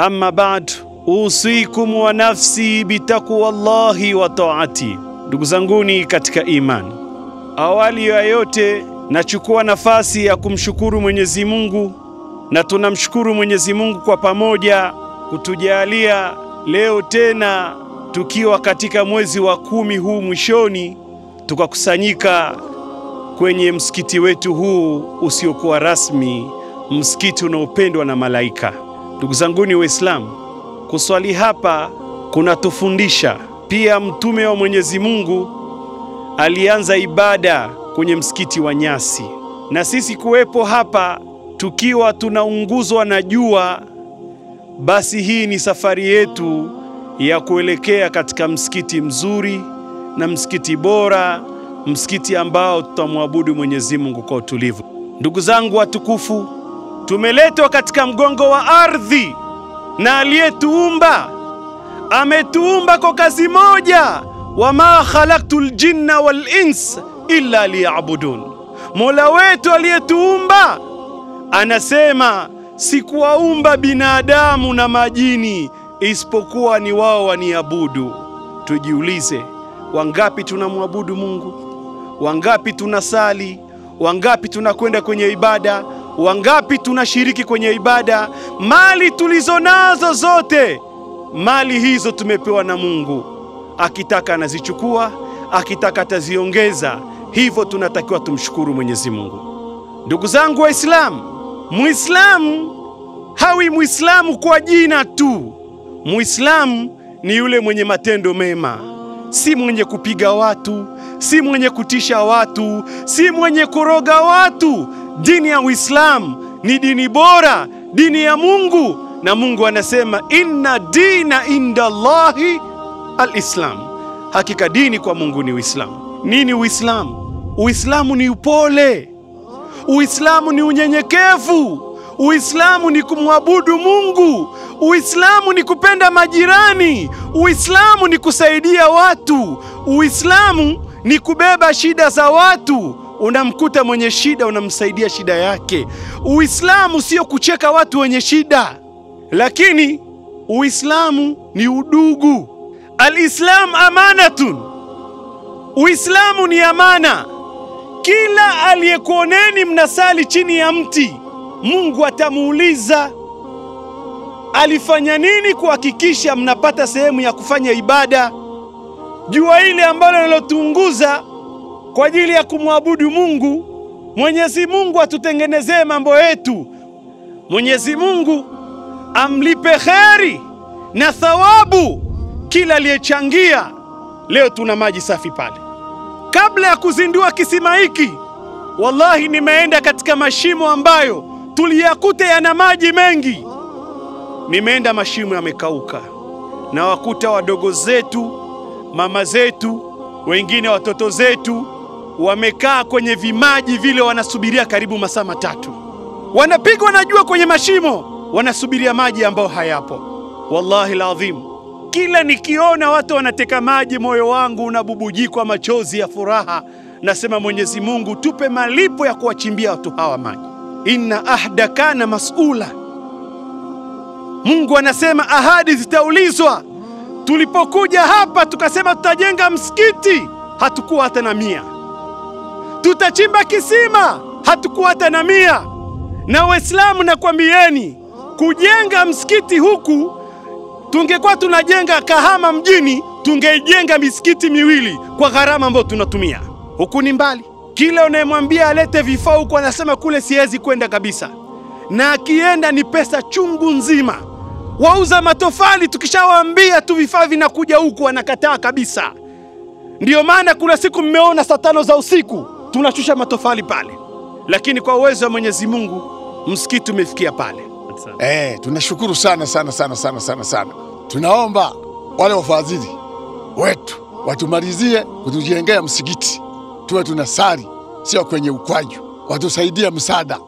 Amma ba'd, usikum wa nafsi bitaqwallahi wa ta'ati. Ndugu zanguni katika imani, awali ya yote nachukua nafasi ya kumshukuru Mwenyezi Mungu, na tunamshukuru Mwenyezi Mungu kwa pamoja kutujalia leo tena tukiwa katika mwezi wa 10 huu mwishoni, tukakusanyika kwenye msikiti wetu huu usiokuwa rasmi, msikiti unaopendwa na malaika. Ndugu zanguni Waislamu, kuswali hapa kunatufundisha pia. Mtume wa Mwenyezi Mungu alianza ibada kwenye msikiti wa nyasi, na sisi kuwepo hapa tukiwa tunaunguzwa na jua, basi hii ni safari yetu ya kuelekea katika msikiti mzuri na msikiti bora, msikiti ambao tutamwabudu Mwenyezi Mungu kwa utulivu. Ndugu zangu watukufu, tumeletwa katika mgongo wa ardhi, na aliyetuumba ametuumba kwa kazi moja, wama khalaqtul jinna wal ins illa liya'budun. Mola wetu aliyetuumba anasema, sikuwaumba binadamu na majini isipokuwa ni wao waniabudu. Tujiulize, wangapi tunamwabudu Mungu? Wangapi tunasali? Wangapi tunakwenda kwenye ibada? Wangapi tunashiriki kwenye ibada? Mali tulizonazo zote, mali hizo tumepewa na Mungu. Akitaka anazichukua, akitaka ataziongeza. Hivyo tunatakiwa tumshukuru Mwenyezi Mungu. Ndugu zangu Waislamu, Muislamu hawi Muislamu kwa jina tu. Muislamu ni yule mwenye matendo mema, si mwenye kupiga watu, si mwenye kutisha watu, si mwenye kuroga watu. Dini ya Uislamu ni dini bora, dini ya Mungu, na Mungu anasema inna dina inda Allahi al-Islam. Hakika dini kwa Mungu ni Uislamu. Nini Uislamu? Uislamu ni upole, Uislamu ni unyenyekevu, Uislamu ni kumwabudu Mungu, Uislamu ni kupenda majirani, Uislamu ni kusaidia watu, Uislamu ni kubeba shida za watu. Unamkuta mwenye shida, unamsaidia shida yake. Uislamu sio kucheka watu wenye shida, lakini Uislamu ni udugu. Al-Islam amanatun. Uislamu ni amana. Kila aliyekuoneni mnasali chini ya mti, Mungu atamuuliza alifanya nini kuhakikisha mnapata sehemu ya kufanya ibada. Jua ile ambalo lilotuunguza kwa ajili ya kumwabudu Mungu, Mwenyezi Mungu atutengenezee mambo yetu. Mwenyezi Mungu amlipe kheri na thawabu kila aliyechangia. Leo tuna maji safi pale. Kabla ya kuzindua kisima hiki, wallahi nimeenda katika mashimo ambayo tuliyakuta yana maji mengi. Nimeenda mashimo yamekauka, na wakuta wadogo zetu, mama zetu, wengine watoto zetu wamekaa kwenye vimaji vile, wanasubiria karibu masaa 3. Wanapigwa na jua kwenye mashimo, wanasubiria maji ambao hayapo. Wallahi alazim, kila nikiona watu wanateka maji, moyo wangu unabubujikwa machozi ya furaha. Nasema, Mwenyezi Mungu tupe malipo ya kuwachimbia watu hawa maji. Inna ahda kana mas'ula. Mungu anasema ahadi zitaulizwa. Tulipokuja hapa tukasema tutajenga msikiti, hatukuwa hata na 100. Tutachimba kisima, hatukuwa hata na 100. Na Waislamu nakwambieni, kujenga msikiti huku, tungekuwa tunajenga Kahama mjini, tungejenga misikiti 2 kwa gharama ambayo tunatumia. Huku ni mbali. Kila unayemwambia alete vifaa huku anasema kule siwezi kwenda kabisa, na akienda ni pesa chungu nzima. Wauza matofali tukishawaambia tu vifaa vinakuja huku wanakataa kabisa. Ndiyo maana kuna siku mmeona saa 5 za usiku tunashusha matofali pale, lakini kwa uwezo wa Mwenyezi Mungu msikiti umefikia pale. Tunashukuru sana sana sana sana sana sana. Tunaomba wale wafadhili wetu watumalizie kutujengea msikiti, tuwe tunasali sio kwenye ukwaju, watusaidie msaada.